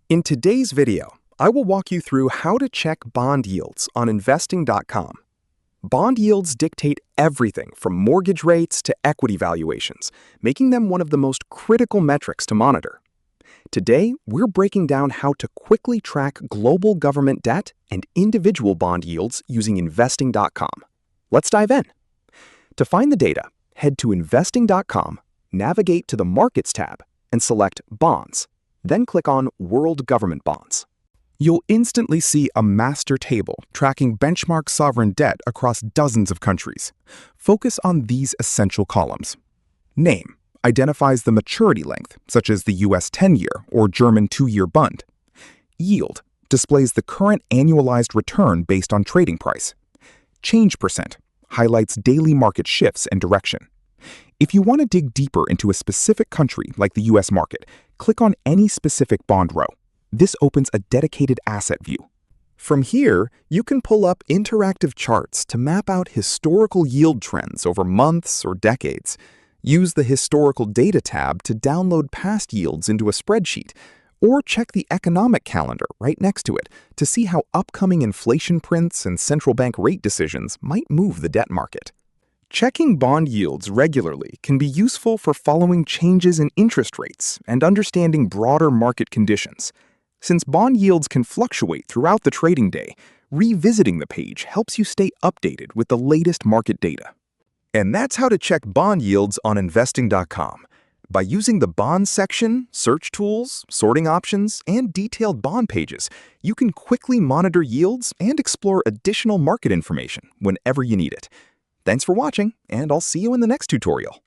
In today's video, I will walk you through how to check bond yields on investing.com. Bond yields dictate everything from mortgage rates to equity valuations, making them one of the most critical metrics to monitor. Today, we're breaking down how to quickly track global government debt and individual bond yields using investing.com. Let's dive in. To find the data, head to investing.com, navigate to the Markets tab, and select Bonds. Then click on World Government Bonds. You'll instantly see a master table tracking benchmark sovereign debt across dozens of countries. Focus on these essential columns. Name identifies the maturity length, such as the US 10-year or German 2-year Bund. Yield displays the current annualized return based on trading price. Change percent highlights daily market shifts and direction. If you want to dig deeper into a specific country like the US market, click on any specific bond row. This opens a dedicated asset view. From here, you can pull up interactive charts to map out historical yield trends over months or decades. Use the Historical Data tab to download past yields into a spreadsheet, or check the economic calendar right next to it to see how upcoming inflation prints and central bank rate decisions might move the debt market. Checking bond yields regularly can be useful for following changes in interest rates and understanding broader market conditions. Since bond yields can fluctuate throughout the trading day, revisiting the page helps you stay updated with the latest market data. And that's how to check bond yields on investing.com. By using the Bonds section, search tools, sorting options, and detailed bond pages, you can quickly monitor yields and explore additional market information whenever you need it. Thanks for watching, and I'll see you in the next tutorial.